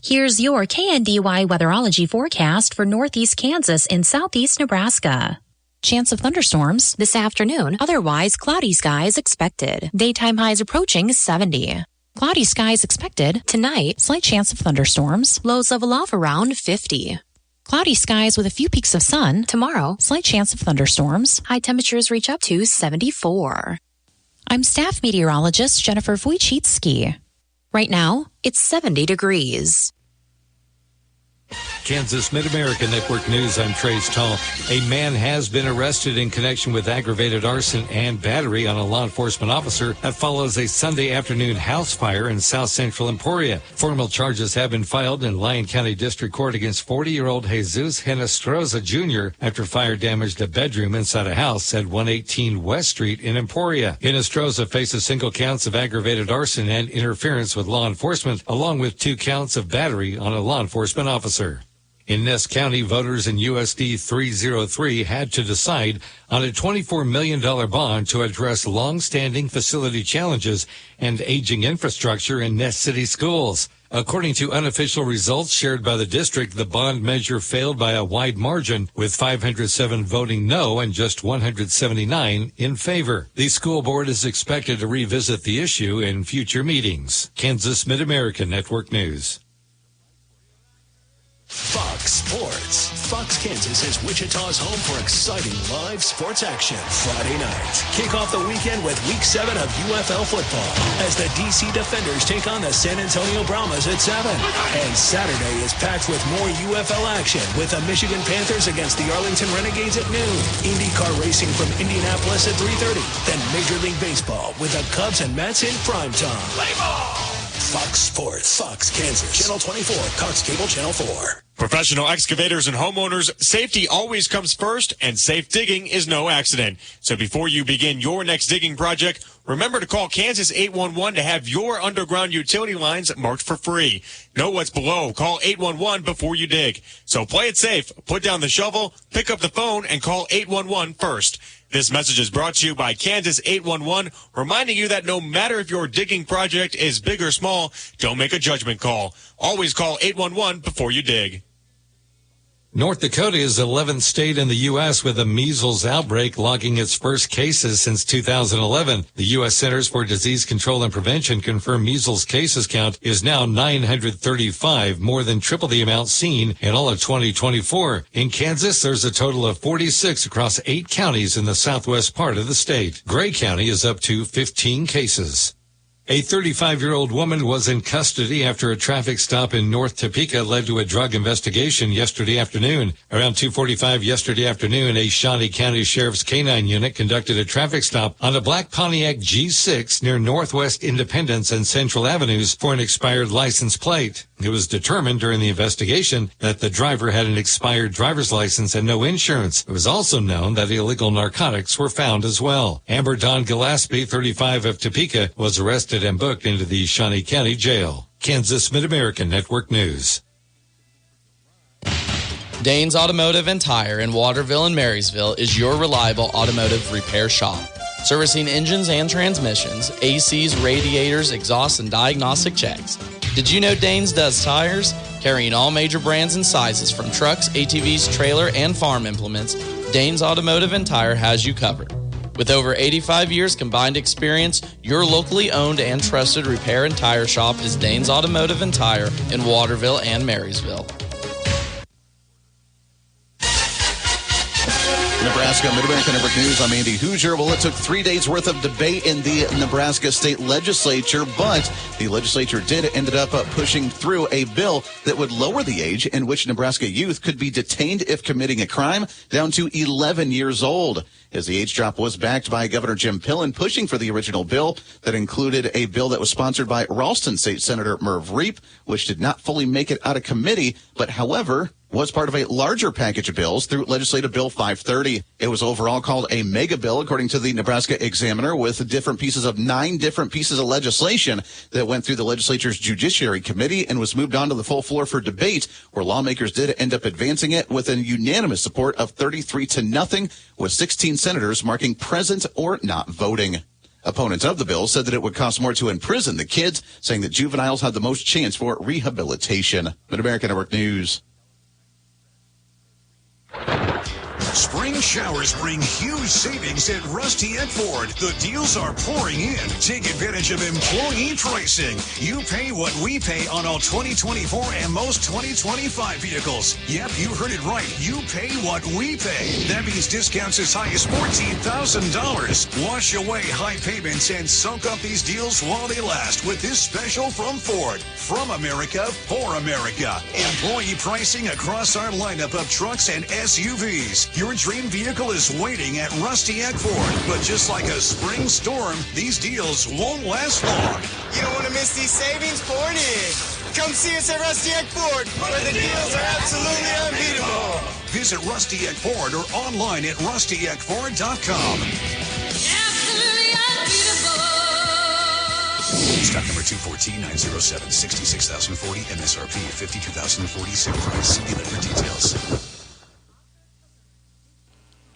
Here's your KNDY weatherology forecast for northeast Kansas and southeast Nebraska. Chance of thunderstorms this afternoon, otherwise cloudy skies expected. Daytime highs approaching 70. Cloudy skies expected tonight, slight chance of thunderstorms, lows level off around 50. Cloudy skies with a few peaks of sun tomorrow, slight chance of thunderstorms, high temperatures reach up to 74. I'm staff meteorologist Jennifer Wojcicki. Right now, it's 70 degrees. Kansas Mid-America Network News, I'm Trace Tall. A man has been arrested in connection with aggravated arson and battery on a law enforcement officer. That follows a Sunday afternoon house fire in South Central Emporia. Formal charges have been filed in Lyon County District Court against 40-year-old Jesus Henestroza Jr. after fire damaged a bedroom inside a house at 118 West Street in Emporia. Henestroza faces single counts of aggravated arson and interference with law enforcement, along with 2 counts of battery on a law enforcement officer. In Ness County, voters in USD 303 had to decide on a $24 million bond to address long-standing facility challenges and aging infrastructure in Ness City schools. According to unofficial results shared by the district, the bond measure failed by a wide margin, with 507 voting no and just 179 in favor. The school board is expected to revisit the issue in future meetings. Kansas Mid-America Network News. Fox Sports. Fox Kansas is Wichita's home for exciting live sports action. Friday night, kick off the weekend with Week 7 of UFL football as the DC Defenders take on the San Antonio Brahmas at 7. And Saturday is packed with more UFL action with the Michigan Panthers against the Arlington Renegades at noon. IndyCar racing from Indianapolis at 3:30. Then Major League Baseball with the Cubs and Mets in primetime. Play ball! Fox Sports, Fox Kansas, Channel 24, Cox Cable Channel 4. Professional excavators and homeowners, safety always comes first, and safe digging is no accident. So before you begin your next digging project, remember to call Kansas 811 to have your underground utility lines marked for free. Know what's below. Call 811 before you dig. So play it safe. Put down the shovel, pick up the phone, and call 811 first. This message is brought to you by Kansas 811, reminding you that no matter if your digging project is big or small, don't make a judgment call. Always call 811 before you dig. North Dakota is the 11th state in the U.S. with a measles outbreak, logging its first cases since 2011. The U.S. Centers for Disease Control and Prevention confirmed measles cases count is now 935, more than triple the amount seen in all of 2024. In Kansas, there's a total of 46 across 8 counties in the southwest part of the state. Gray County is up to 15 cases. A 35-year-old woman was in custody after a traffic stop in North Topeka led to a drug investigation yesterday afternoon. Around 2:45 yesterday afternoon, a Shawnee County Sheriff's K-9 unit conducted a traffic stop on a black Pontiac G6 near Northwest Independence and Central Avenues for an expired license plate. It was determined during the investigation that the driver had an expired driver's license and no insurance. It was also known that illegal narcotics were found as well. Amber Dawn Gillespie, 35 of Topeka, was arrested and booked into the Shawnee County Jail. Kansas Mid-American Network News. Danes Automotive and Tire in Waterville and Marysville is your reliable automotive repair shop. Servicing engines and transmissions, ACs, radiators, exhausts, and diagnostic checks. Did you know Danes does tires? Carrying all major brands and sizes from trucks, ATVs, trailer, and farm implements, Danes Automotive and Tire has you covered. With over 85 years combined experience, your locally owned and trusted repair and tire shop is Danes Automotive and Tire in Waterville and Marysville. Nebraska Mid-America Network News. I'm Andy Hoosier. Well, it took 3 days worth of debate in the Nebraska State Legislature, but the legislature ended up pushing through a bill that would lower the age in which Nebraska youth could be detained if committing a crime down to 11 years old. As the age drop was backed by Governor Jim Pillen pushing for the original bill that included a bill that was sponsored by Ralston State Senator Merv Reep, which did not fully make it out of committee, but however was part of a larger package of bills through Legislative Bill 530. It was overall called a mega bill, according to the Nebraska Examiner, with 9 different pieces of legislation that went through the legislature's Judiciary Committee and was moved on to the full floor for debate, where lawmakers did end up advancing it with a unanimous support of 33-0, with 16 senators marking present or not voting. Opponents of the bill said that it would cost more to imprison the kids, saying that juveniles had the most chance for rehabilitation. Mid-America Network News. Spring showers bring huge savings at Rusty Egg Ford. The deals are pouring in. Take advantage of employee pricing. You pay what we pay on all 2024 and most 2025 vehicles. Yep, you heard it right. You pay what we pay. That means discounts as high as $14,000. Wash away high payments and soak up these deals while they last with this special from Ford. From America, for America. Employee pricing across our lineup of trucks and SUVs. Your dream vehicle is waiting at Rusty Egg Ford. But just like a spring storm, these deals won't last long. You don't want to miss these savings, Ford is. Come see us at Rusty Egg Ford, where the deals are absolutely unbeatable. Visit Rusty Egg Ford or online at rustyeggford.com. Absolutely unbeatable. Stock number 214-907, 66,040, MSRP 52,046 price. See dealer for details.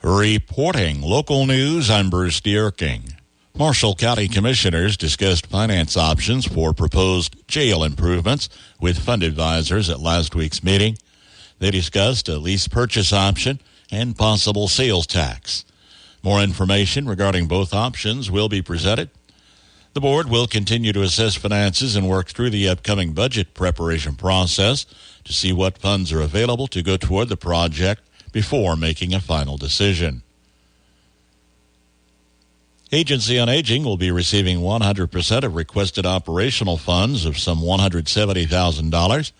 Reporting local news, I'm Bruce Dierking. Marshall County Commissioners discussed finance options for proposed jail improvements with fund advisors at last week's meeting. They discussed a lease purchase option and possible sales tax. More information regarding both options will be presented. The board will continue to assess finances and work through the upcoming budget preparation process to see what funds are available to go toward the project before making a final decision. Agency on Aging will be receiving 100% of requested operational funds of some $170,000,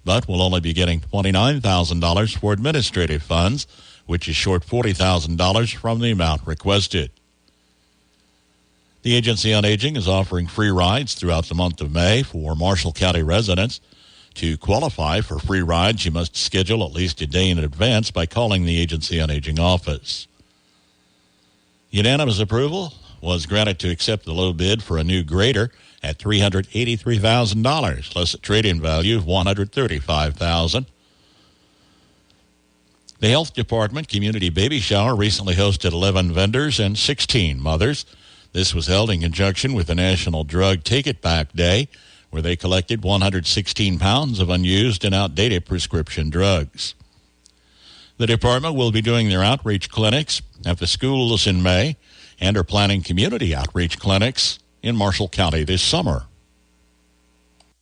but will only be getting $29,000 for administrative funds, which is short $40,000 from the amount requested. The Agency on Aging is offering free rides throughout the month of May for Marshall County residents. To qualify for free rides, you must schedule at least a day in advance by calling the Agency on Aging office. Unanimous approval was granted to accept the low bid for a new grader at $383,000, plus a trade-in value of $135,000. The Health Department Community Baby Shower recently hosted 11 vendors and 16 mothers. This was held in conjunction with the National Drug Take It Back Day, where they collected 116 pounds of unused and outdated prescription drugs. The department will be doing their outreach clinics at the schools in May and are planning community outreach clinics in Marshall County this summer.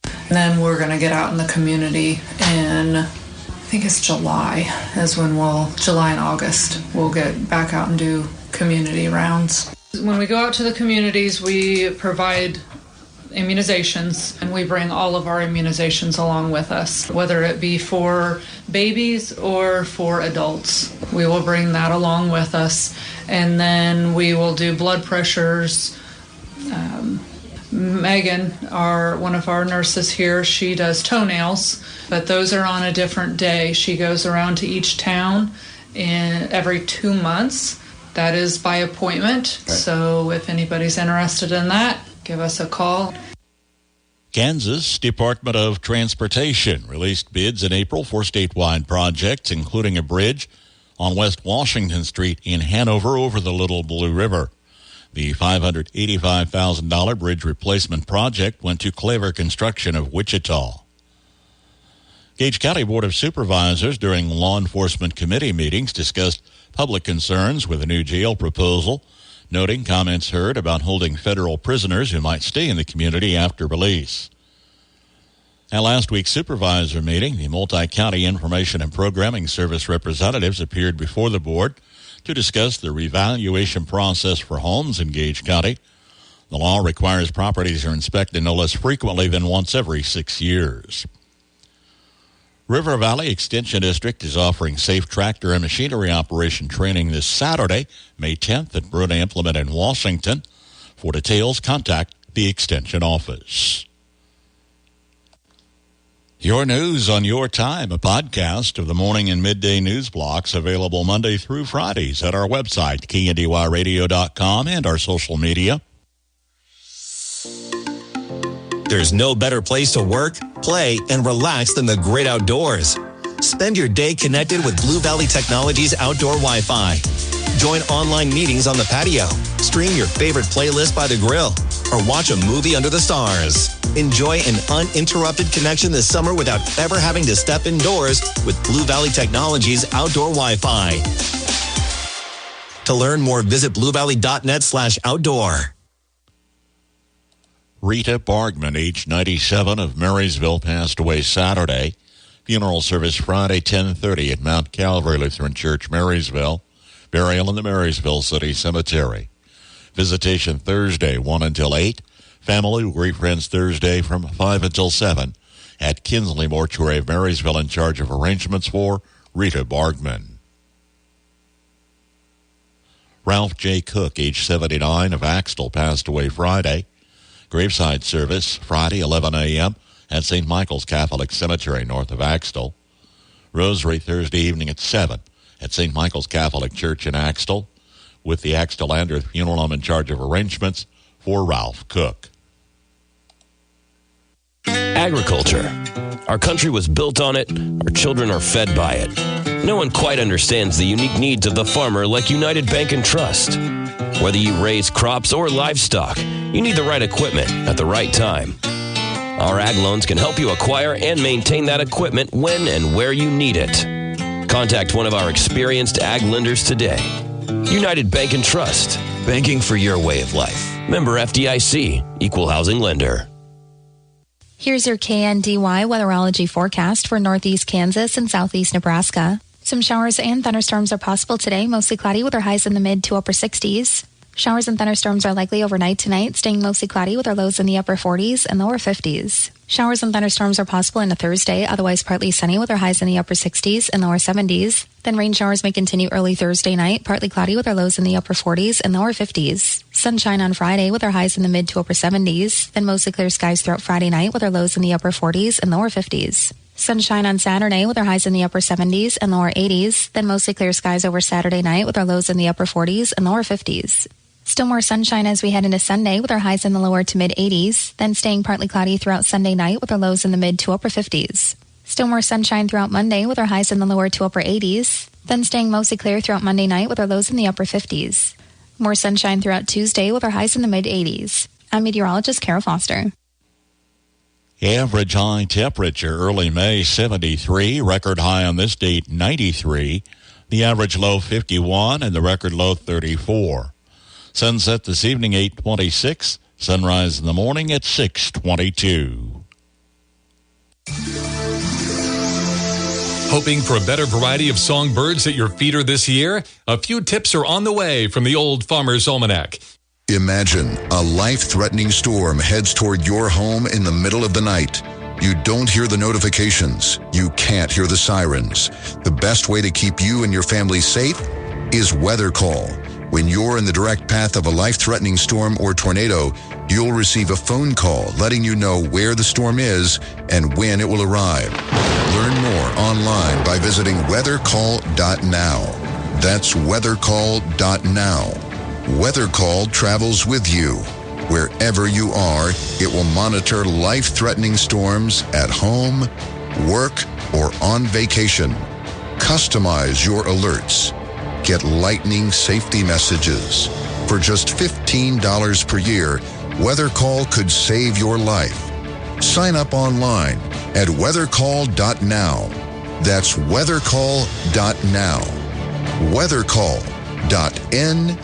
And then we're going to get out in the community in, I think it's July, is when July and August, we'll get back out and do community rounds. When we go out to the communities, we provide immunizations, and we bring all of our immunizations along with us, whether it be for babies or for adults. We will bring that along with us, and then we will do blood pressures. Megan, one of our nurses here, she does toenails, but those are on a different day. She goes around to each town every 2 months. That is by appointment. Okay. So if anybody's interested in that, give us a call. Kansas Department of Transportation released bids in April for statewide projects, including a bridge on West Washington Street in Hanover over the Little Blue River. The $585,000 bridge replacement project went to Claver Construction of Wichita. Gage County Board of Supervisors during law enforcement committee meetings discussed public concerns with a new jail proposal, noting comments heard about holding federal prisoners who might stay in the community after release. At last week's supervisor meeting, the Multi-County Information and Programming Service representatives appeared before the board to discuss the revaluation process for homes in Gage County. The law requires properties are inspected no less frequently than once every 6 years. River Valley Extension District is offering safe tractor and machinery operation training this Saturday, May 10th at Bruna Implement in Washington. For details, contact the Extension office. Your news on your time, a podcast of the morning and midday news blocks available Monday through Fridays at our website, KNDYradio.com, and our social media. There's no better place to work, play, and relax than the great outdoors. Spend your day connected with Blue Valley Technologies outdoor Wi-Fi. join online meetings on the patio, stream your favorite playlist by the grill, or watch a movie under the stars. Enjoy an uninterrupted connection this summer without ever having to step indoors with Blue Valley Technologies outdoor Wi-Fi. To learn more, visit bluevalley.net/outdoor. Rita Bargman, age 97, of Marysville, passed away Saturday. Funeral service Friday, 10:30 at Mount Calvary Lutheran Church, Marysville. Burial in the Marysville City Cemetery. Visitation Thursday, 1 until 8. Family will greet friends Thursday from 5 until 7 at Kinsley Mortuary of Marysville, in charge of arrangements for Rita Bargman. Ralph J. Cook, age 79, of Axtell, passed away Friday. Graveside service Friday, 11 a.m. at St. Michael's Catholic Cemetery, north of Axtell. Rosary Thursday evening at 7 at St. Michael's Catholic Church in Axtell, with the Axtell Landreth Funeral Home in charge of arrangements for Ralph Cook. Agriculture. Our country was built on it. Our children are fed by it. No one quite understands the unique needs of the farmer like United Bank and Trust. Whether you raise crops or livestock, you need the right equipment at the right time. Our ag loans can help you acquire and maintain that equipment when and where you need it. Contact one of our experienced ag lenders today. United Bank and Trust. Banking for your way of life. Member FDIC. Equal housing lender. Here's your KNDY weatherology forecast for northeast Kansas and southeast Nebraska. Some showers and thunderstorms are possible today, mostly cloudy with our highs in the mid to upper 60s. Showers and thunderstorms are likely overnight tonight, staying mostly cloudy with our lows in the upper 40s and lower 50s. Showers and thunderstorms are possible into Thursday, otherwise partly sunny with our highs in the upper 60s and lower 70s. Then rain showers may continue early Thursday night, partly cloudy with our lows in the upper 40s and lower 50s. Sunshine on Friday with our highs in the mid to upper 70s. Then mostly clear skies throughout Friday night with our lows in the upper 40s and lower 50s. Sunshine on Saturday with our highs in the upper 70s and lower 80s. Then mostly clear skies over Saturday night with our lows in the upper 40s and lower 50s. Still more sunshine as we head into Sunday with our highs in the lower to mid 80s, then staying partly cloudy throughout Sunday night with our lows in the mid to upper 50s. Still more sunshine throughout Monday with our highs in the lower to upper 80s, then staying mostly clear throughout Monday night with our lows in the upper 50s. More sunshine throughout Tuesday with our highs in the mid 80s. I'm meteorologist Kara Foster. Average high temperature early May 73, record high on this date 93, the average low 51, and the record low 34. Sunset this evening 8:26, sunrise in the morning at 6:22. Hoping for a better variety of songbirds at your feeder this year? A few tips are on the way from the Old Farmer's Almanac. Imagine a life-threatening storm heads toward your home in the middle of the night. You don't hear the notifications. You can't hear the sirens. The best way to keep you and your family safe is Weather Call. When you're in the direct path of a life-threatening storm or tornado, you'll receive a phone call letting you know where the storm is and when it will arrive. Learn more online by visiting weathercall.now. That's weathercall.now. Weather Call travels with you. Wherever you are, it will monitor life-threatening storms at home, work, or on vacation. Customize your alerts. Get lightning safety messages. For just $15 per year, Weather Call could save your life. Sign up online at weathercall.now. That's weathercall.now. Weathercall.now.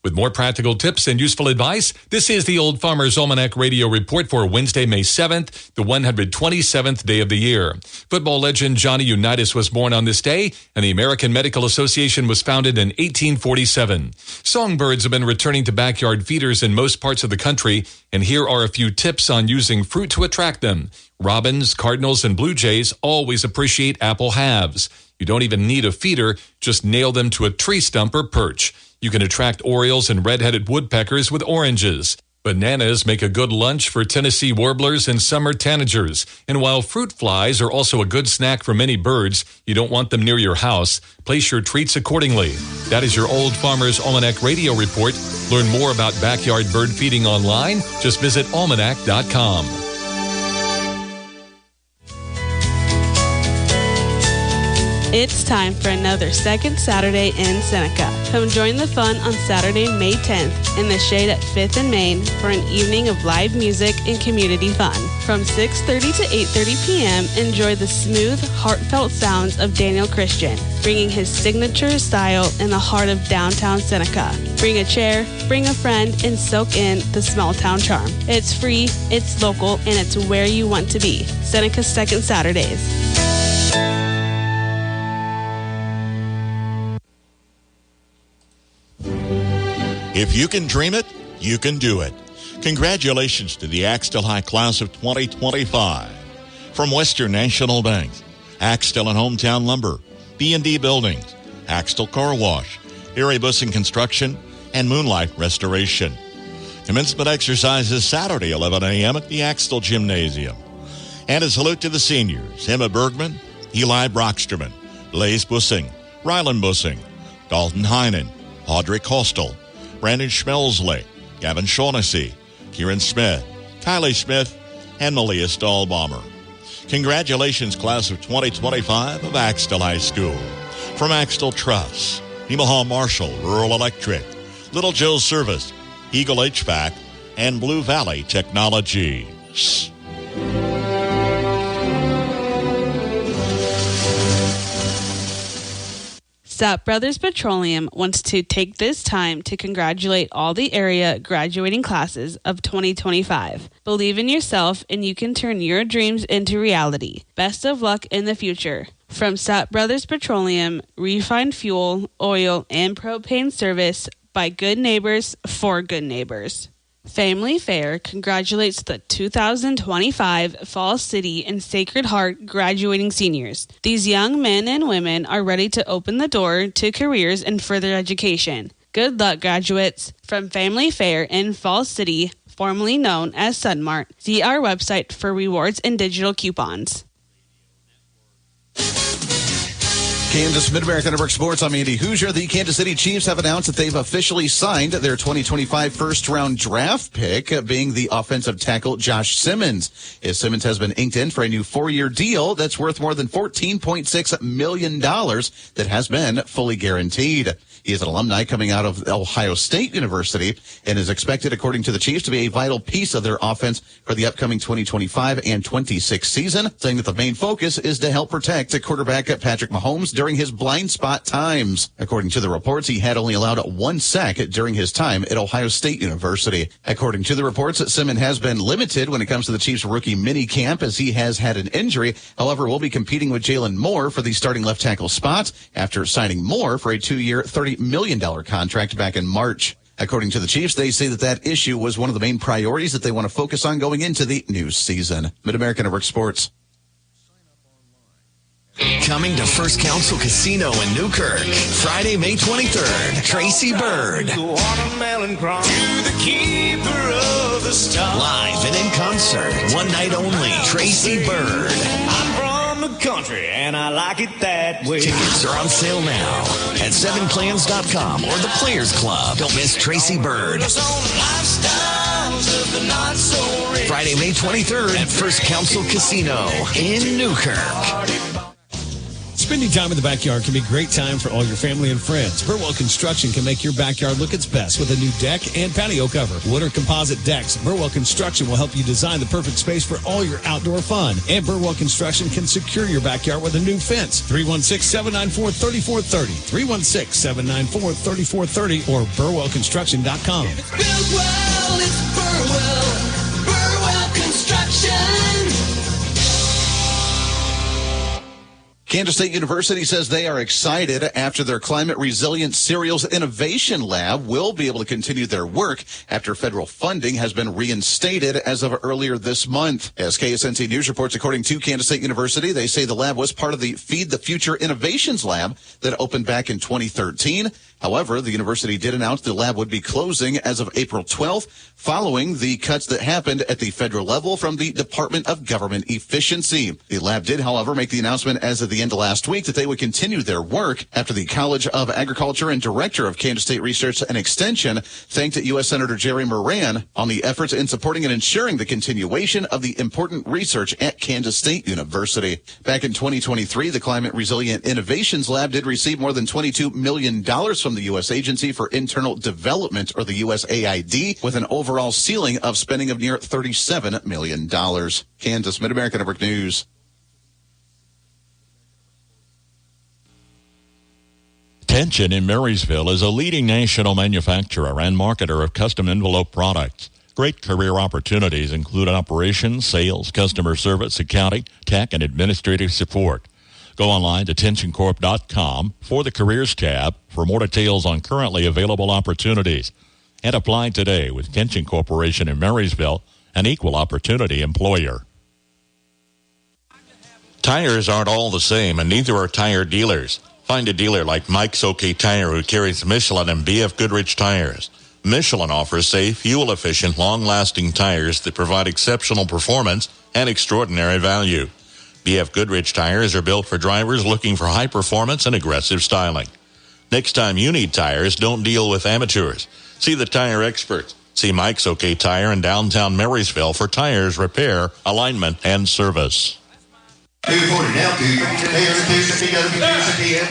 With more practical tips and useful advice, this is the Old Farmer's Almanac Radio Report for Wednesday, May 7th, the 127th day of the year. Football legend Johnny Unitas was born on this day, and the American Medical Association was founded in 1847. Songbirds have been returning to backyard feeders in most parts of the country, and here are a few tips on using fruit to attract them. Robins, cardinals, and blue jays always appreciate apple halves. You don't even need a feeder, just nail them to a tree stump or perch. You can attract orioles and red-headed woodpeckers with oranges. Bananas make a good lunch for Tennessee warblers and summer tanagers. And while fruit flies are also a good snack for many birds, you don't want them near your house. Place your treats accordingly. That is your Old Farmer's Almanac Radio Report. Learn more about backyard bird feeding online. Just visit almanac.com. It's time for another Second Saturday in Seneca. Come join the fun on Saturday, May 10th in the shade at 5th and Main for an evening of live music and community fun. From 6:30 to 8:30 p.m., enjoy the smooth, heartfelt sounds of Daniel Christian, bringing his signature style in the heart of downtown Seneca. Bring a chair, bring a friend, and soak in the small town charm. It's free, it's local, and it's where you want to be. Seneca's Second Saturdays. If you can dream it, you can do it. Congratulations to the Axtell High Class of 2025. From Western National Bank, Axtell and Hometown Lumber, B&D Buildings, Axtell Car Wash, Erie Bussing Construction, and Moonlight Restoration. Commencement exercises Saturday, 11 a.m. at the Axtell Gymnasium. And a salute to the seniors, Emma Bergman, Eli Brocksterman, Blaze Bussing, Ryland Bussing, Dalton Heinen, Audrey Costal, Brandon Schmelsley, Gavin Shaughnessy, Kieran Smith, Kylie Smith, and Malia Stahlbaumer. Congratulations, class of 2025 of Axtell High School. From Axtell Trust, Nemaha Marshall, Rural Electric, Little Joe's Service, Eagle HVAC, and Blue Valley Technologies. Sapp Brothers Petroleum wants to take this time to congratulate all the area graduating classes of 2025. Believe in yourself and you can turn your dreams into reality. Best of luck in the future. From Sapp Brothers Petroleum, refined fuel, oil, and propane service by good neighbors for good neighbors. Family Fair congratulates the 2025 Falls City and Sacred Heart graduating seniors. These young men and women are ready to open the door to careers and further education. Good luck, graduates. From Family Fair in Falls City, formerly known as Sunmart, see our website for rewards and digital coupons. Kansas Mid-America Network Sports. I'm Andy Hoosier. The Kansas City Chiefs have announced that they've officially signed their 2025 first-round draft pick, being the offensive tackle Josh Simmons. Simmons has been inked in for a new 4-year deal that's worth more than $14.6 million that has been fully guaranteed. He is an alumni coming out of Ohio State University and is expected, according to the Chiefs, to be a vital piece of their offense for the upcoming 2025 and 26 season, saying that the main focus is to help protect the quarterback Patrick Mahomes during his blind spot times. According to the reports, he had only allowed 1 sack during his time at Ohio State University. According to the reports, Simmons has been limited when it comes to the Chiefs' rookie mini camp as he has had an injury. However, will be competing with Jalen Moore for the starting left tackle spot after signing Moore for a 2-year, $30 million contract back in March. According to the Chiefs, they say that issue was one of the main priorities that they want to focus on going into the new season. Mid-America Network Sports. Coming to First Council Casino in Newkirk, Friday, May 23rd, Tracy Bird. Live and in concert, one night only, Tracy Bird. I'm from the country and I like it that way. Tickets are on sale now at 7plans.com or the Players Club. Don't miss Tracy Bird. Friday, May 23rd at First Council Casino in Newkirk. Spending time in the backyard can be a great time for all your family and friends. Burwell Construction can make your backyard look its best with a new deck and patio cover. Wood or composite decks, Burwell Construction will help you design the perfect space for all your outdoor fun. And Burwell Construction can secure your backyard with a new fence. 316-794-3430. 316-794-3430 or burwellconstruction.com. If it's built well, it's Burwell. Burwell Construction. Kansas State University says they are excited after their Climate Resilient Cereals Innovation Lab will be able to continue their work after federal funding has been reinstated as of earlier this month. As KSNC News reports, according to Kansas State University, they say the lab was part of the Feed the Future Innovations Lab that opened back in 2013. However, the university did announce the lab would be closing as of April 12th, following the cuts that happened at the federal level from the Department of Government Efficiency. The lab did, however, make the announcement as of the end of last week that they would continue their work after the College of Agriculture and Director of Kansas State Research and Extension thanked U.S. Senator Jerry Moran on the efforts in supporting and ensuring the continuation of the important research at Kansas State University. Back in 2023, the Climate Resilient Innovations Lab did receive more than $22 million from the U.S. Agency for Internal Development, or the USAID, with an overall ceiling of spending of near $37 million. Kansas Mid-America Network News. Tension in Marysville is a leading national manufacturer and marketer of custom envelope products. Great career opportunities include operations, sales, customer service, accounting, tech, and administrative support. Go online to tensioncorp.com for the Careers tab for more details on currently available opportunities. And apply today with Tension Corporation in Marysville, an equal opportunity employer. Tires aren't all the same, and neither are tire dealers. Find a dealer like Mike's OK Tire, who carries Michelin and BF Goodrich tires. Michelin offers safe, fuel-efficient, long-lasting tires that provide exceptional performance and extraordinary value. BF Goodrich tires are built for drivers looking for high performance and aggressive styling. Next time you need tires, don't deal with amateurs. See the tire experts. See Mike's OK Tire in downtown Marysville for tires, repair, alignment, and service.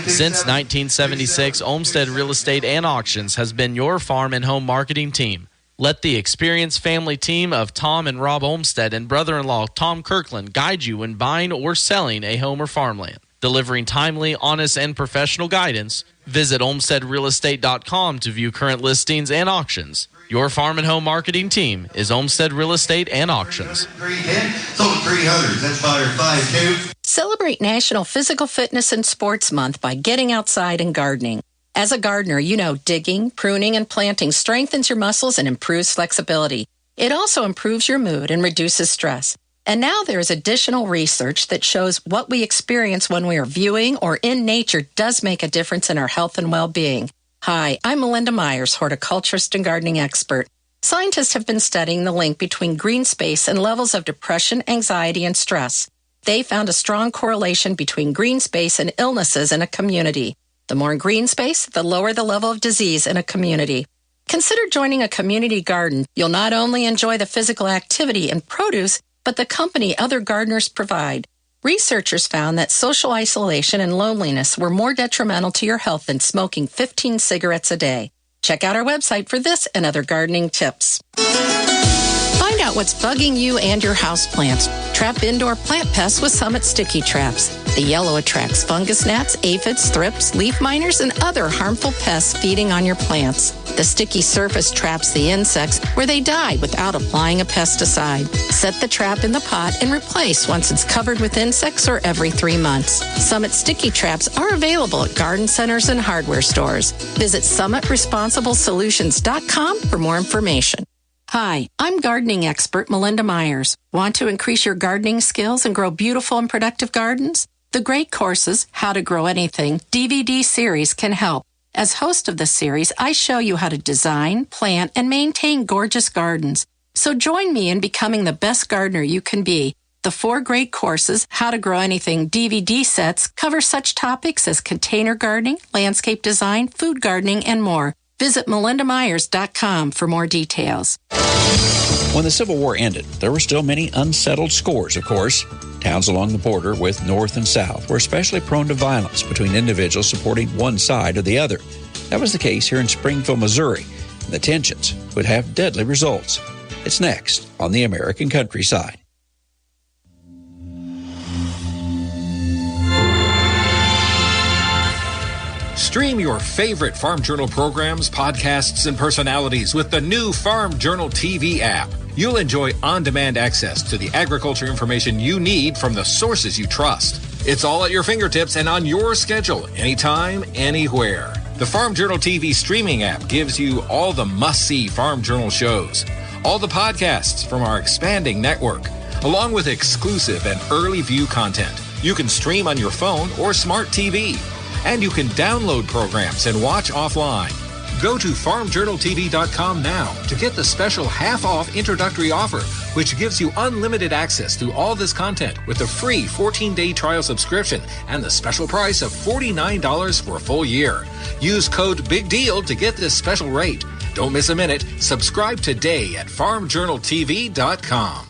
Since 1976, Olmsted Real Estate and Auctions has been your farm and home marketing team. Let the experienced family team of Tom and Rob Olmsted and brother-in-law Tom Kirkland guide you when buying or selling a home or farmland. Delivering timely, honest, and professional guidance, visit olmstedrealestate.com to view current listings and auctions. Your farm and home marketing team is Olmsted Real Estate and Auctions. 300, that's $5.52. Celebrate National Physical Fitness and Sports Month by getting outside and gardening. As a gardener, you know digging, pruning, and planting strengthens your muscles and improves flexibility. It also improves your mood and reduces stress. And now there is additional research that shows what we experience when we are viewing or in nature does make a difference in our health and well-being. Hi, I'm Melinda Myers, horticulturist and gardening expert. Scientists have been studying the link between green space and levels of depression, anxiety, and stress. They found a strong correlation between green space and illnesses in a community. The more green space, the lower the level of disease in a community. Consider joining a community garden. You'll not only enjoy the physical activity and produce, but the company other gardeners provide. Researchers found that social isolation and loneliness were more detrimental to your health than smoking 15 cigarettes a day. Check out our website for this and other gardening tips. Find out what's bugging you and your houseplants. Trap indoor plant pests with Summit Sticky Traps. The yellow attracts fungus gnats, aphids, thrips, leaf miners, and other harmful pests feeding on your plants. The sticky surface traps the insects where they die without applying a pesticide. Set the trap in the pot and replace once it's covered with insects or every 3 months. Summit Sticky Traps are available at garden centers and hardware stores. Visit summitresponsiblesolutions.com for more information. Hi, I'm gardening expert Melinda Myers. Want to increase your gardening skills and grow beautiful and productive gardens? The Great Courses, How to Grow Anything DVD series can help. As host of the series, I show you how to design, plant, and maintain gorgeous gardens. So join me in becoming the best gardener you can be. The 4 Great Courses, How to Grow Anything DVD sets cover such topics as container gardening, landscape design, food gardening, and more. Visit melindamyers.com for more details. When the Civil War ended, there were still many unsettled scores, of course. Towns along the border with North and South were especially prone to violence between individuals supporting one side or the other. That was the case here in Springfield, Missouri, and the tensions would have deadly results. It's next on the American Countryside. Stream your favorite Farm Journal programs, podcasts, and personalities with the new Farm Journal TV app. You'll enjoy on-demand access to the agriculture information you need from the sources you trust. It's all at your fingertips and on your schedule, anytime, anywhere. The Farm Journal TV streaming app gives you all the must-see Farm Journal shows, all the podcasts from our expanding network, along with exclusive and early view content. You can stream on your phone or smart TV. And you can download programs and watch offline. Go to farmjournaltv.com now to get the special half-off introductory offer, which gives you unlimited access to all this content with a free 14-day trial subscription and the special price of $49 for a full year. Use code BIGDEAL to get this special rate. Don't miss a minute. Subscribe today at farmjournaltv.com.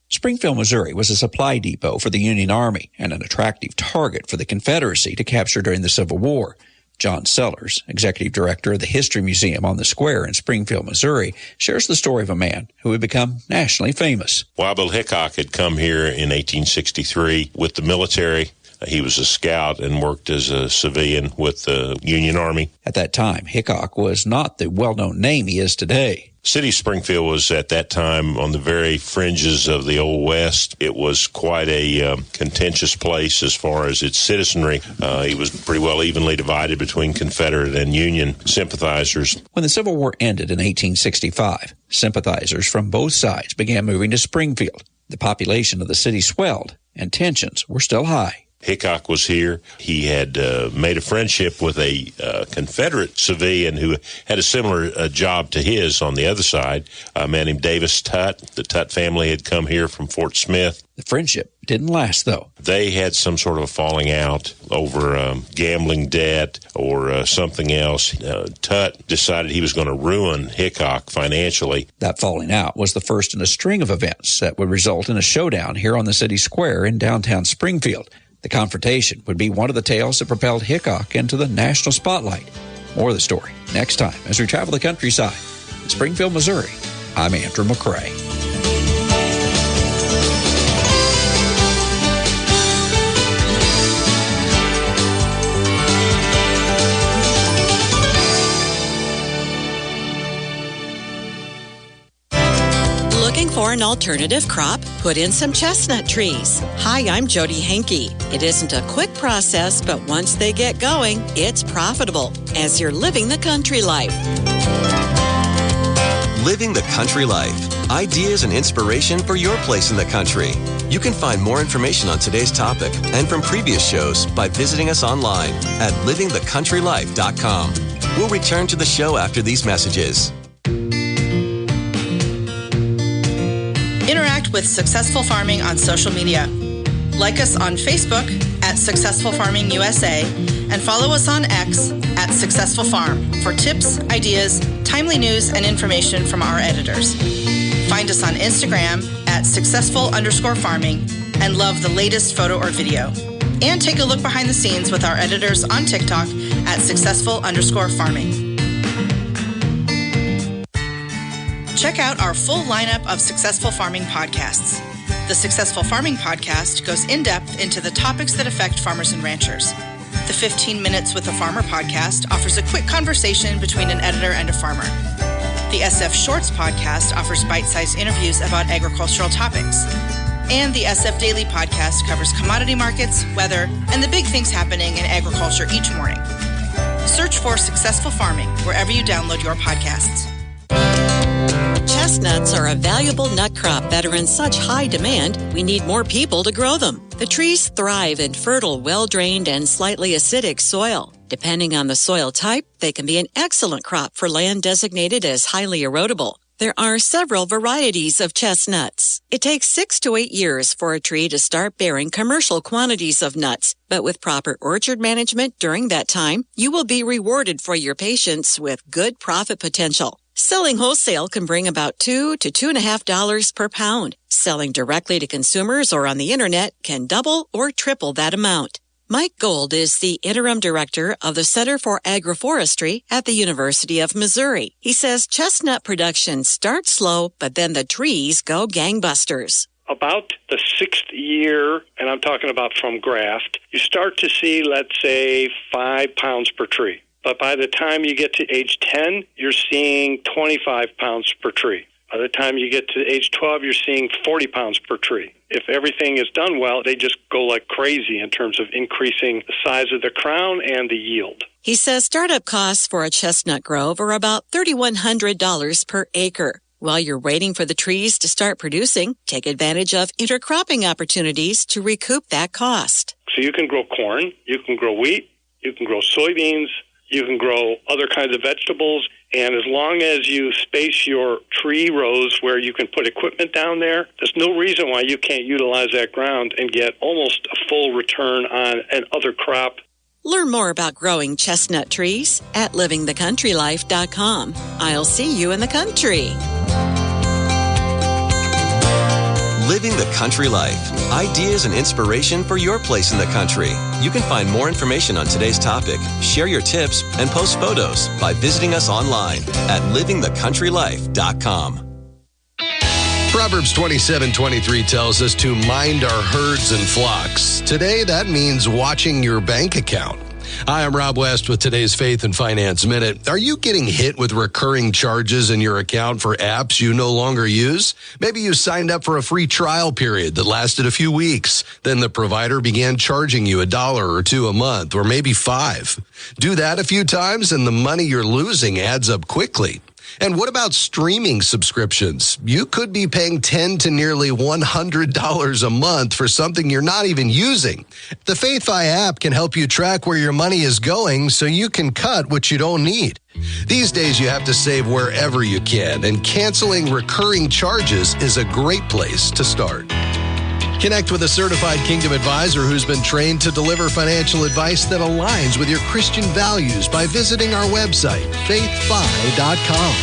Springfield, Missouri was a supply depot for the Union Army and an attractive target for the Confederacy to capture during the Civil War. John Sellers, executive director of the History Museum on the Square in Springfield, Missouri, shares the story of a man who had become nationally famous. Wild Bill Hickok had come here in 1863 with the military. He was a scout and worked as a civilian with the Union Army. At that time, Hickok was not the well-known name he is today. City of Springfield was at that time on the very fringes of the Old West. It was quite a contentious place as far as its citizenry. It was pretty well evenly divided between Confederate and Union sympathizers. When the Civil War ended in 1865, sympathizers from both sides began moving to Springfield. The population of the city swelled, and tensions were still high. Hickok was here. He had made a friendship with a Confederate civilian who had a similar job to his on the other side, a man named Davis Tutt. The Tutt family had come here from Fort Smith. The friendship didn't last, though. They had some sort of a falling out over gambling debt or something else. Tutt decided he was going to ruin Hickok financially. That falling out was the first in a string of events that would result in a showdown here on the city square in downtown Springfield. The confrontation would be one of the tales that propelled Hickok into the national spotlight. More of the story next time as we travel the countryside. In Springfield, Missouri, I'm Andrew McCrae. Looking for an alternative crop? Put in some chestnut trees. Hi, I'm Jody Hankey. It isn't a quick process, but once they get going, it's profitable as you're living the country life. Living the country life. Ideas and inspiration for your place in the country. You can find more information on today's topic and from previous shows by visiting us online at livingthecountrylife.com. We'll return to the show after these messages. Interact with Successful Farming on social media. Like us on Facebook at Successful Farming USA and follow us on X at Successful Farm for tips, ideas, timely news, and information from our editors. Find us on Instagram at successful_farming and love the latest photo or video. And take a look behind the scenes with our editors on TikTok at successful_farming. Check out our full lineup of Successful Farming podcasts. The Successful Farming podcast goes in-depth into the topics that affect farmers and ranchers. The 15 Minutes with a Farmer podcast offers a quick conversation between an editor and a farmer. The SF Shorts podcast offers bite-sized interviews about agricultural topics. And the SF Daily podcast covers commodity markets, weather, and the big things happening in agriculture each morning. Search for Successful Farming wherever you download your podcasts. Chestnuts are a valuable nut crop that are in such high demand, we need more people to grow them. The trees thrive in fertile, well-drained, and slightly acidic soil. Depending on the soil type, they can be an excellent crop for land designated as highly erodible. There are several varieties of chestnuts. It takes 6 to 8 years for a tree to start bearing commercial quantities of nuts, but with proper orchard management during that time, you will be rewarded for your patience with good profit potential. Selling wholesale can bring about $2 to $2.50 per pound. Selling directly to consumers or on the internet can double or triple that amount. Mike Gold is the interim director of the Center for Agroforestry at the University of Missouri. He says chestnut production starts slow, but then the trees go gangbusters. About the 6th year, and I'm talking about from graft, you start to see, let's say, 5 pounds per tree. But by the time you get to age 10, you're seeing 25 pounds per tree. By the time you get to age 12, you're seeing 40 pounds per tree. If everything is done well, they just go like crazy in terms of increasing the size of the crown and the yield. He says startup costs for a chestnut grove are about $3,100 per acre. While you're waiting for the trees to start producing, take advantage of intercropping opportunities to recoup that cost. So you can grow corn, you can grow wheat, you can grow soybeans, you can grow other kinds of vegetables, and as long as you space your tree rows where you can put equipment down there, there's no reason why you can't utilize that ground and get almost a full return on another crop. Learn more about growing chestnut trees at livingthecountrylife.com. I'll see you in the country. Living the Country Life. Ideas and inspiration for your place in the country. You can find more information on today's topic, share your tips, and post photos by visiting us online at livingthecountrylife.com. Proverbs 27:23 tells us to mind our herds and flocks. Today, that means watching your bank account. Hi, I'm Rob West with today's Faith and Finance Minute. Are you getting hit with recurring charges in your account for apps you no longer use? Maybe you signed up for a free trial period that lasted a few weeks. Then the provider began charging you $1 or $2 a month, or maybe $5. Do that a few times and the money you're losing adds up quickly. And what about streaming subscriptions? You could be paying $10 to nearly $100 a month for something you're not even using. The FaithFi app can help you track where your money is going so you can cut what you don't need. These days, you have to save wherever you can, and canceling recurring charges is a great place to start. Connect with a certified Kingdom advisor who's been trained to deliver financial advice that aligns with your Christian values by visiting our website, faithfi.com.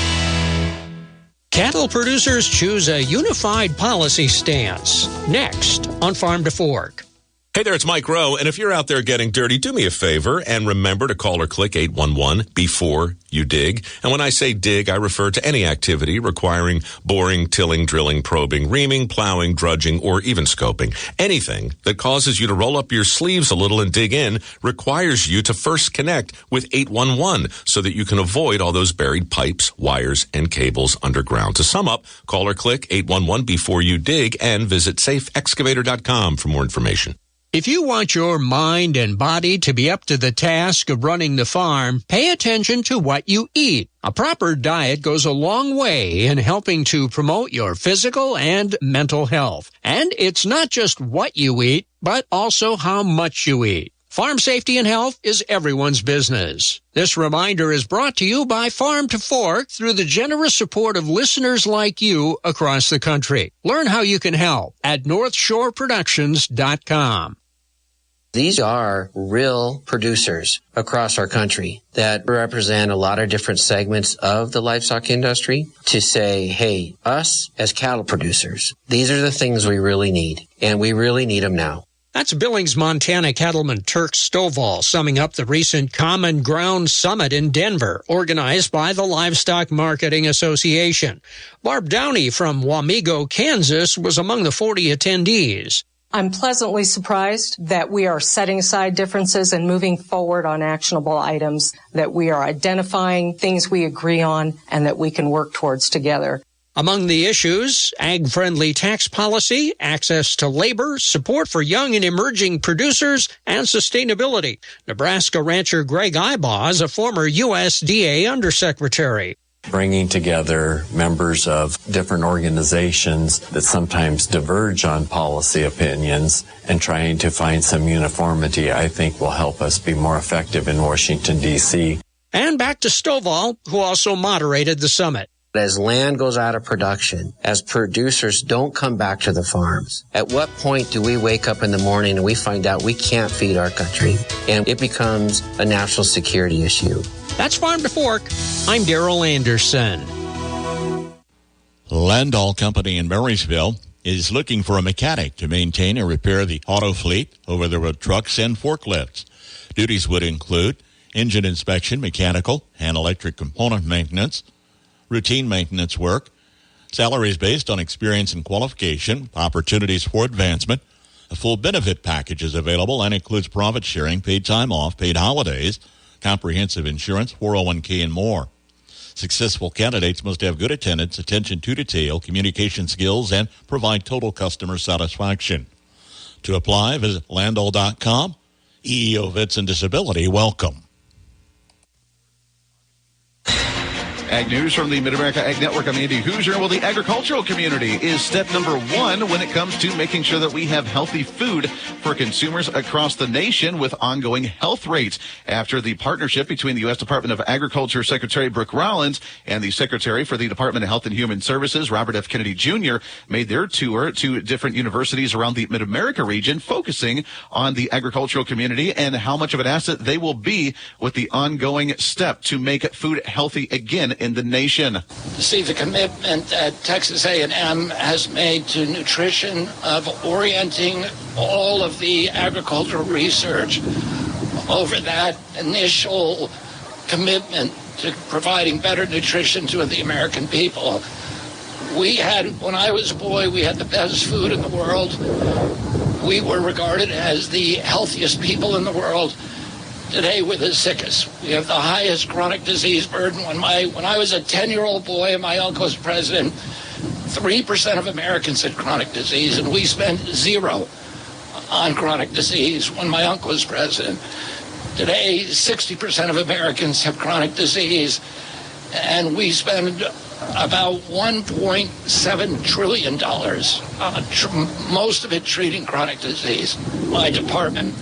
Cattle producers choose a unified policy stance. Next on Farm to Fork. Hey there, it's Mike Rowe, and if you're out there getting dirty, do me a favor and remember to call or click 811 before you dig. And when I say dig, I refer to any activity requiring boring, tilling, drilling, probing, reaming, plowing, drudging, or even scoping. Anything that causes you to roll up your sleeves a little and dig in requires you to first connect with 811 so that you can avoid all those buried pipes, wires, and cables underground. To sum up, call or click 811 before you dig and visit safeexcavator.com for more information. If you want your mind and body to be up to the task of running the farm, pay attention to what you eat. A proper diet goes a long way in helping to promote your physical and mental health. And it's not just what you eat, but also how much you eat. Farm safety and health is everyone's business. This reminder is brought to you by Farm to Fork through the generous support of listeners like you across the country. Learn how you can help at NorthshoreProductions.com. These are real producers across our country that represent a lot of different segments of the livestock industry to say, hey, us as cattle producers, these are the things we really need, and we really need them now. That's Billings, Montana cattleman Turk Stovall summing up the recent Common Ground Summit in Denver, organized by the Livestock Marketing Association. Barb Downey from Wamego, Kansas, was among the 40 attendees. I'm pleasantly surprised that we are setting aside differences and moving forward on actionable items, that we are identifying things we agree on and that we can work towards together. Among the issues, ag-friendly tax policy, access to labor, support for young and emerging producers, and sustainability. Nebraska rancher Greg Ibaugh is a former USDA undersecretary. Bringing together members of different organizations that sometimes diverge on policy opinions and trying to find some uniformity, I think, will help us be more effective in Washington, D.C. And back to Stovall, who also moderated the summit. As land goes out of production, as producers don't come back to the farms, at what point do we wake up in the morning and we find out we can't feed our country? And it becomes a national security issue. That's Farm to Fork. I'm Darrell Anderson. Landau Company in Marysville is looking for a mechanic to maintain and repair the auto fleet, over-the-road trucks, and forklifts. Duties would include engine inspection, mechanical and electric component maintenance, routine maintenance work. Salaries based on experience and qualification, opportunities for advancement. A full benefit package is available and includes profit sharing, paid time off, paid holidays, comprehensive insurance, 401k, and more. Successful candidates must have good attendance, attention to detail, communication skills, and provide total customer satisfaction. To apply, visit Landau.com. EEO Vets and Disability, welcome. Ag News from the Mid-America Ag Network. I'm Andy Hoosier. Well, the agricultural community is step number one when it comes to making sure that we have healthy food for consumers across the nation with ongoing health rates. After the partnership between the U.S. Department of Agriculture Secretary Brooke Rollins and the Secretary for the Department of Health and Human Services, Robert F. Kennedy Jr., made their tour to different universities around the Mid-America region, focusing on the agricultural community and how much of an asset they will be with the ongoing step to make food healthy again in the nation. To see the commitment that Texas A&M has made to nutrition, of orienting all of the agricultural research over that initial commitment to providing better nutrition to the American people. When I was a boy, we had the best food in the world. We were regarded as the healthiest people in the world. Today, we're the sickest. We have the highest chronic disease burden. When I was a 10-year-old boy and my uncle was president, 3% of Americans had chronic disease, and we spent 0 on chronic disease when my uncle was president. Today, 60% of Americans have chronic disease, and we spend about $1.7 trillion, most of it treating chronic disease. My department.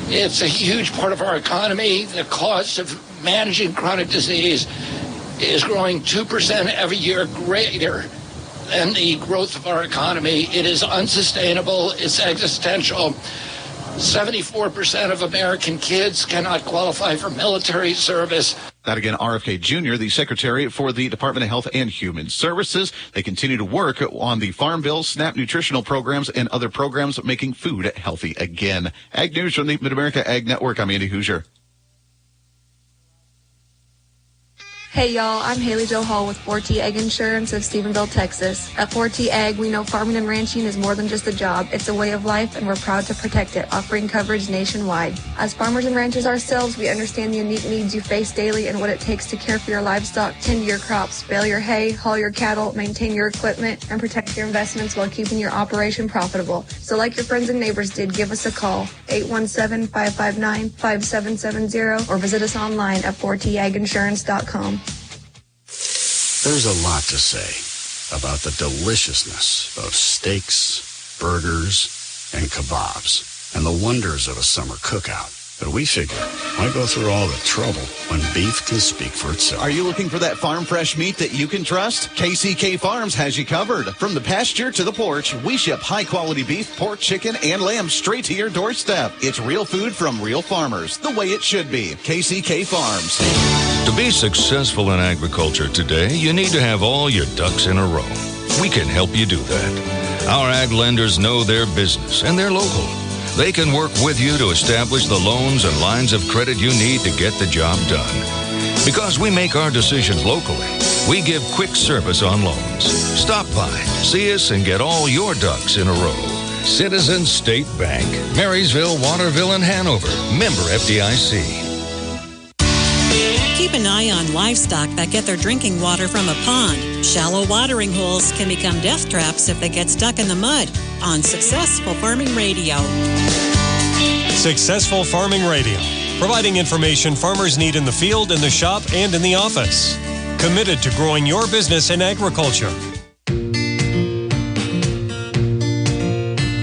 It's a huge part of our economy. The cost of managing chronic disease is growing 2% every year greater than the growth of our economy. It is unsustainable. It's existential. 74% of American kids cannot qualify for military service. That again, RFK Jr., the Secretary for the Department of Health and Human Services. They continue to work on the Farm Bill, SNAP nutritional programs, and other programs making food healthy again. Ag News from the Mid-America Ag Network. I'm Andy Hoosier. Hey y'all, I'm Haley Jo Hall with 4T Ag Insurance of Stephenville, Texas. At 4T Ag, we know farming and ranching is more than just a job. It's a way of life, and we're proud to protect it, offering coverage nationwide. As farmers and ranchers ourselves, we understand the unique needs you face daily and what it takes to care for your livestock, tend to your crops, bale your hay, haul your cattle, maintain your equipment, and protect your investments while keeping your operation profitable. So like your friends and neighbors did, give us a call, 817-559-5770, or visit us online at 4taginsurance.com. There's a lot to say about the deliciousness of steaks, burgers, and kebabs, and the wonders of a summer cookout. But we figure, why go through all the trouble when beef can speak for itself? Are you looking for that farm fresh meat that you can trust? KCK Farms has you covered. From the pasture to the porch, we ship high-quality beef, pork, chicken, and lamb straight to your doorstep. It's real food from real farmers, the way it should be. KCK Farms. To be successful in agriculture today, you need to have all your ducks in a row. We can help you do that. Our ag lenders know their business, and they're local. They can work with you to establish the loans and lines of credit you need to get the job done. Because we make our decisions locally, we give quick service on loans. Stop by, see us, and get all your ducks in a row. Citizens State Bank, Marysville, Waterville, and Hanover. Member FDIC. Keep an eye on livestock that get their drinking water from a pond. Shallow watering holes can become death traps if they get stuck in the mud. On Successful Farming Radio. Successful Farming Radio, providing information farmers need in the field, in the shop, and in the office. Committed to growing your business in agriculture.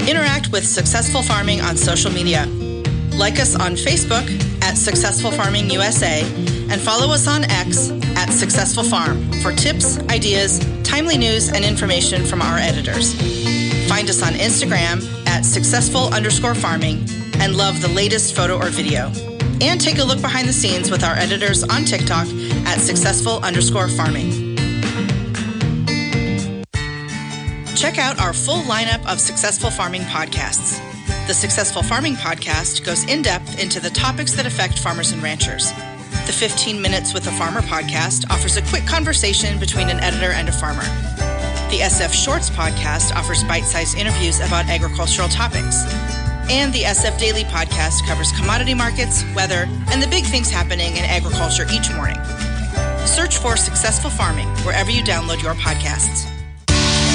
Interact with Successful Farming on social media. Like us on Facebook at Successful Farming USA and follow us on X at Successful Farm for tips, ideas, timely news, and information from our editors. Find us on Instagram at successful_farming and love the latest photo or video. And take a look behind the scenes with our editors on TikTok at successful_farming. Check out our full lineup of Successful Farming podcasts. The Successful Farming podcast goes in-depth into the topics that affect farmers and ranchers. The 15 Minutes with a Farmer podcast offers a quick conversation between an editor and a farmer. The SF Shorts podcast offers bite-sized interviews about agricultural topics. And the SF Daily podcast covers commodity markets, weather, and the big things happening in agriculture each morning. Search for Successful Farming wherever you download your podcasts.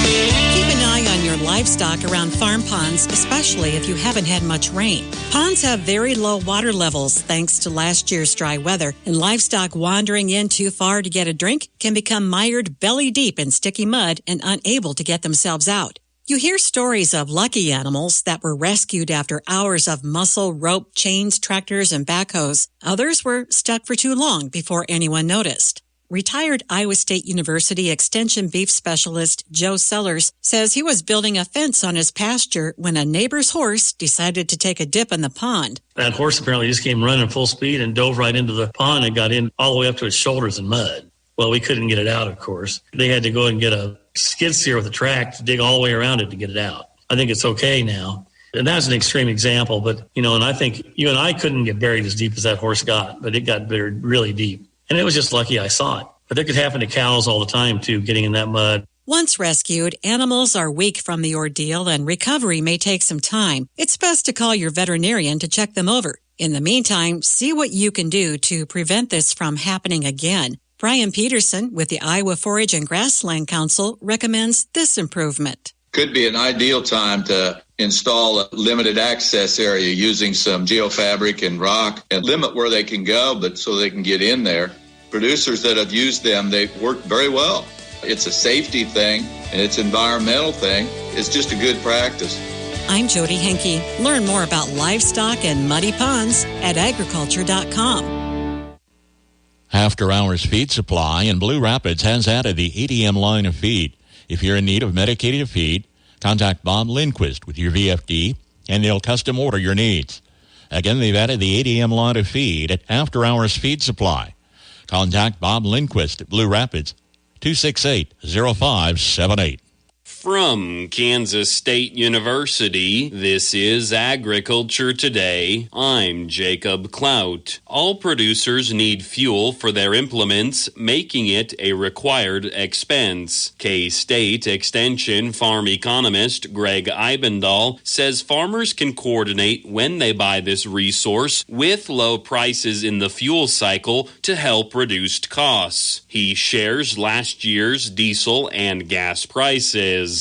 Keep an eye on your livestock around farm ponds, especially if you haven't had much rain. Ponds have very low water levels thanks to last year's dry weather, and livestock wandering in too far to get a drink can become mired belly deep in sticky mud and unable to get themselves out. You hear stories of lucky animals that were rescued after hours of muscle, rope, chains, tractors, and backhoes. Others were stuck for too long before anyone noticed. Retired Iowa State University Extension beef specialist Joe Sellers says he was building a fence on his pasture when a neighbor's horse decided to take a dip in the pond. That horse apparently just came running full speed and dove right into the pond and got in all the way up to its shoulders in mud. Well, we couldn't get it out, of course. They had to go and get a skid steer with a track to dig all the way around it to get it out. I think it's okay now. And that's an extreme example, but, and I think you and I couldn't get buried as deep as that horse got, but it got buried really deep. And it was just lucky I saw it. But that could happen to cows all the time, too, getting in that mud. Once rescued, animals are weak from the ordeal and recovery may take some time. It's best to call your veterinarian to check them over. In the meantime, see what you can do to prevent this from happening again. Brian Peterson with the Iowa Forage and Grassland Council recommends this improvement. Could be an ideal time to install a limited access area using some geofabric and rock and limit where they can go, but so they can get in there. Producers that have used them, they've worked very well. It's a safety thing and it's an environmental thing. It's just a good practice. I'm Jody Henke. Learn more about livestock and muddy ponds at agriculture.com. After Hours Feed Supply in Blue Rapids has added the ADM line of feed. If you're in need of medicated feed, contact Bob Lindquist with your VFD, and they'll custom order your needs. Again, they've added the ADM line of feed at After Hours Feed Supply. Contact Bob Lindquist at Blue Rapids, 268-0578. From Kansas State University, this is Agriculture Today. I'm Jacob Clout. All producers need fuel for their implements, making it a required expense. K-State Extension farm economist Greg Eibendahl says farmers can coordinate when they buy this resource with low prices in the fuel cycle to help reduce costs. He shares last year's diesel and gas prices.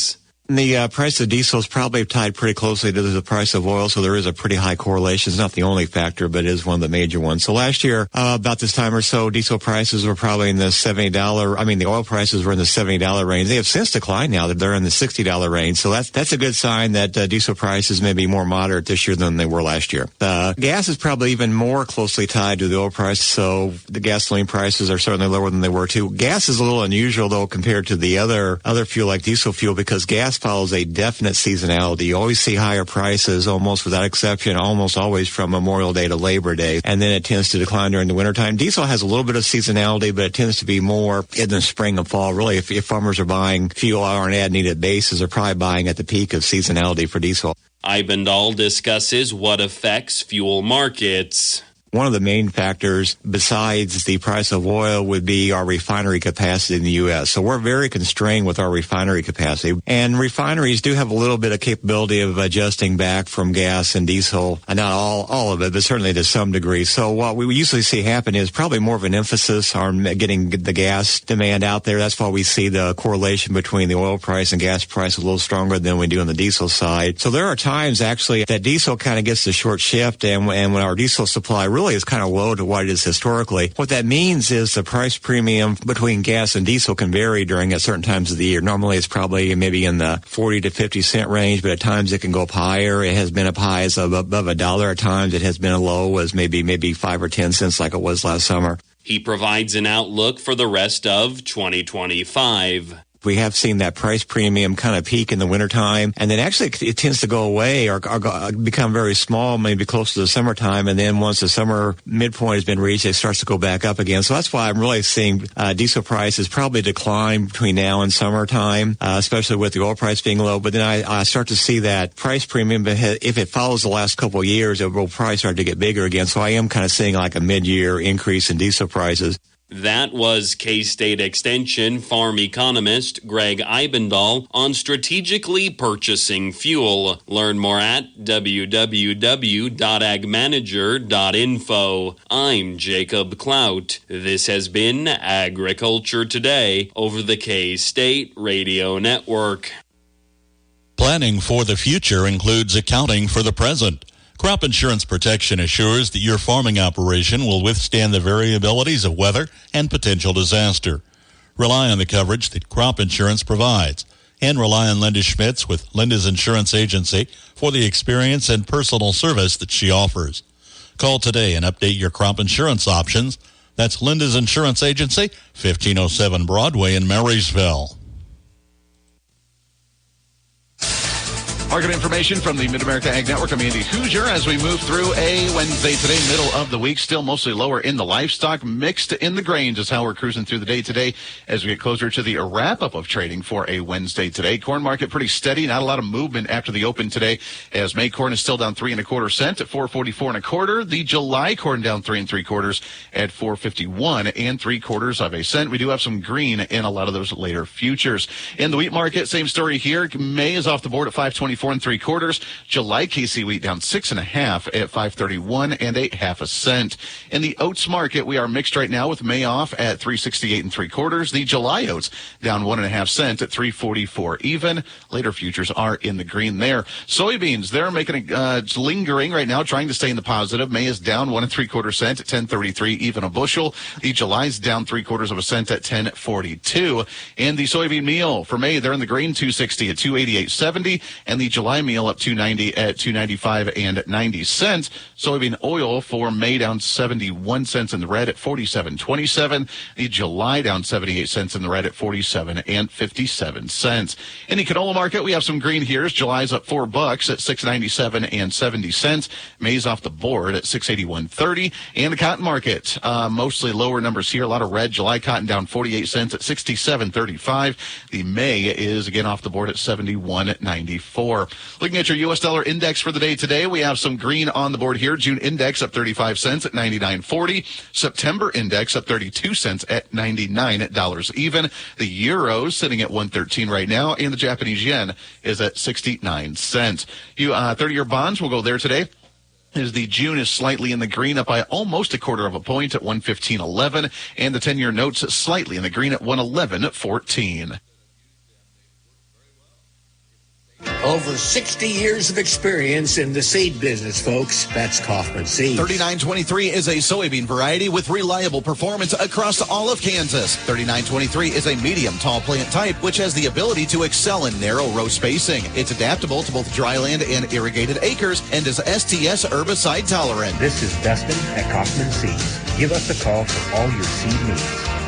The price of diesel is probably tied pretty closely to the price of oil, so there is a pretty high correlation. It's not the only factor, but it is one of the major ones. So last year, about this time or so, diesel prices were probably in the $70, the oil prices were in the $70 range. They have since declined now. They're in the $60 range. So that's a good sign that diesel prices may be more moderate this year than they were last year. Gas is probably even more closely tied to the oil price, so the gasoline prices are certainly lower than they were too. Gas is a little unusual, though, compared to the other fuel like diesel fuel, because gas follows a definite seasonality. You always see higher prices, almost without exception, almost always from Memorial Day to Labor Day, and then it tends to decline during the wintertime. Diesel has a little bit of seasonality, but it tends to be more in the spring and fall. Really, if farmers are buying fuel on an as-needed basis, they're probably buying at the peak of seasonality for diesel. Eibendahl discusses what affects fuel markets. One of the main factors besides the price of oil would be our refinery capacity in the U.S. So we're very constrained with our refinery capacity. And refineries do have a little bit of capability of adjusting back from gas and diesel. Not all of it, but certainly to some degree. So what we usually see happen is probably more of an emphasis on getting the gas demand out there. That's why we see the correlation between the oil price and gas price a little stronger than we do on the diesel side. So there are times actually that diesel kind of gets the short shift, and when our diesel supply really is kind of low to what it is historically. What that means is the price premium between gas and diesel can vary during at certain times of the year. Normally it's probably maybe in the 40 to 50 cent range, but at times it can go up higher. It has been up high as above $1. At times it has been as low as maybe 5 or 10 cents like it was last summer. He provides an outlook for the rest of 2025. We have seen that price premium kind of peak in the wintertime, and then actually it tends to go away or become very small, maybe close to the summertime, and then once the summer midpoint has been reached, it starts to go back up again. So that's why I'm really seeing diesel prices probably decline between now and summertime, especially with the oil price being low. But then I start to see that price premium, if it follows the last couple of years, it will probably start to get bigger again. So I am kind of seeing like a mid-year increase in diesel prices. That was K-State Extension farm economist Greg Eibendahl on strategically purchasing fuel. Learn more at www.agmanager.info. I'm Jacob Clout. This has been Agriculture Today over the K-State Radio Network. Planning for the future includes accounting for the present. Crop insurance protection assures that your farming operation will withstand the variabilities of weather and potential disaster. Rely on the coverage that crop insurance provides, and rely on Linda Schmitz with Linda's Insurance Agency for the experience and personal service that she offers. Call today and update your crop insurance options. That's Linda's Insurance Agency, 1507 Broadway in Marysville. Market information from the Mid-America Ag Network. I'm Andy Hoosier as we move through a Wednesday today, middle of the week. Still mostly lower in the livestock, mixed in the grains is how we're cruising through the day today as we get closer to the wrap-up of trading for a Wednesday today. Corn market pretty steady, not a lot of movement after the open today as May corn is still down 3 1/4 cents at 4.44 1/4. The July corn down 3 3/4 at 4.51 3/4 cents. We do have some green in a lot of those later futures. In the wheat market, same story here. May is off the board at 5.24 3/4. July KC wheat down 6 1/2 at 5.31 1/2 cent. In the oats market, we are mixed right now with May off at 3.68 3/4. The July oats down 1 1/2 cents at 3.44 even. Later futures are in the green there. Soybeans, they're making lingering right now, trying to stay in the positive. May is down 1 3/4 cents at 10.33 even a bushel. The July's down 3/4 cent at 10.42. And the soybean meal for May, they're in the green 260 at 288.70, and the July meal up 290 at 295 90 cents. Soybean oil for May down 71 cents in the red at 47.27. The July down 78 cents in the red at 47 57 cents. In the canola market, we have some green here. July's up $4 at 697 70 cents. May's off the board at 681.30. And the cotton market, mostly lower numbers here. A lot of red. July cotton down 48 cents at 67.35. The May is again off the board at 71.94. Looking at your U.S. dollar index for the day today, we have some green on the board here. June index up 35 cents at 99.40. September index up 32 cents at $99 even. The euro sitting at 113 right now, and the Japanese yen is at 69 cents. 30-year bonds will go there today, as the June is slightly in the green, up by almost 1/4 point at 115.11, and the 10-year notes slightly in the green at 111.14. Over 60 years of experience in the seed business, folks. That's Kaufman Seeds. 3923 is a soybean variety with reliable performance across all of Kansas. 3923 is a medium tall plant type which has the ability to excel in narrow row spacing. It's adaptable to both dryland and irrigated acres and is STS herbicide tolerant. This is Dustin at Kaufman Seeds. Give us a call for all your seed needs.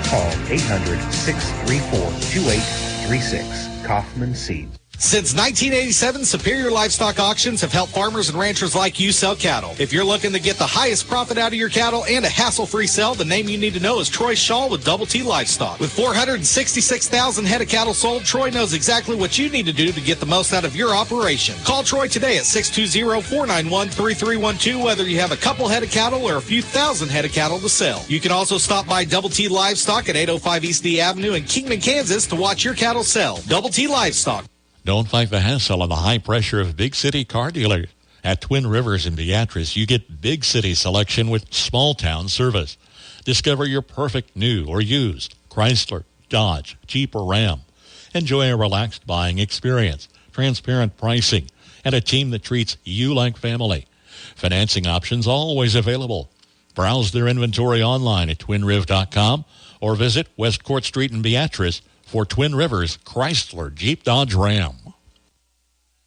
Call 800-634-2836. Kaufman Seeds. Since 1987, Superior Livestock Auctions have helped farmers and ranchers like you sell cattle. If you're looking to get the highest profit out of your cattle and a hassle-free sell, the name you need to know is Troy Shaw with Double T Livestock. With 466,000 head of cattle sold, Troy knows exactly what you need to do to get the most out of your operation. Call Troy today at 620-491-3312, whether you have a couple head of cattle or a few thousand head of cattle to sell. You can also stop by Double T Livestock at 805 East D Avenue in Kingman, Kansas to watch your cattle sell. Double T Livestock. Don't fight the hassle and the high pressure of big city car dealers. At Twin Rivers in Beatrice, you get big city selection with small town service. Discover your perfect new or used Chrysler, Dodge, Jeep, or Ram. Enjoy a relaxed buying experience, transparent pricing, and a team that treats you like family. Financing options always available. Browse their inventory online at twinriv.com or visit West Court Street in Beatrice for Twin Rivers, Chrysler, Jeep, Dodge, Ram.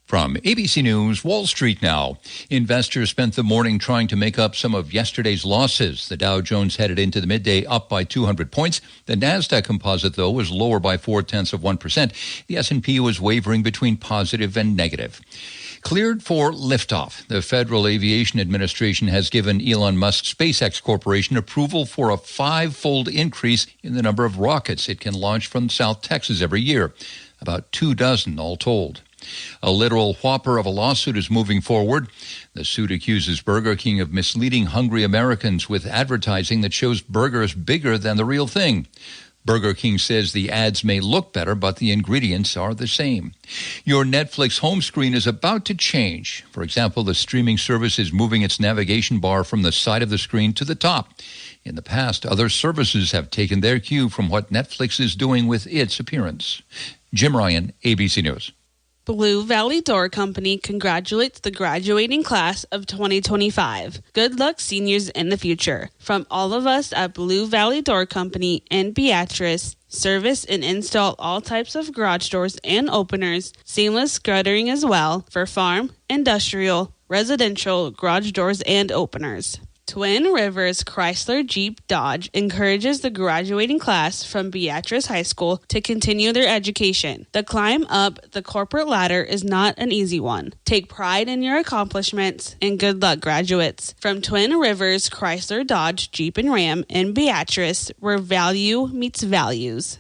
From ABC News, Wall Street now. Investors spent the morning trying to make up some of yesterday's losses. The Dow Jones headed into the midday up by 200 points. The Nasdaq Composite, though, was lower by 0.4%. The S&P was wavering between positive and negative. Cleared for liftoff. The Federal Aviation Administration has given Elon Musk's SpaceX Corporation approval for a 5-fold increase in the number of rockets it can launch from South Texas every year, about 24 all told. A literal whopper of a lawsuit is moving forward. The suit accuses Burger King of misleading hungry Americans with advertising that shows burgers bigger than the real thing. Burger King says the ads may look better, but the ingredients are the same. Your Netflix home screen is about to change. For example, the streaming service is moving its navigation bar from the side of the screen to the top. In the past, other services have taken their cue from what Netflix is doing with its appearance. Jim Ryan, ABC News. Blue Valley Door Company congratulates the graduating class of 2025. Good luck, seniors, in the future. From all of us at Blue Valley Door Company and Beatrice, service and install all types of garage doors and openers, seamless guttering as well, for farm, industrial, residential garage doors and openers. Twin Rivers Chrysler Jeep Dodge encourages the graduating class from Beatrice High School to continue their education. The climb up the corporate ladder is not an easy one. Take pride in your accomplishments and good luck, graduates. From Twin Rivers Chrysler Dodge Jeep and Ram in Beatrice, where value meets values.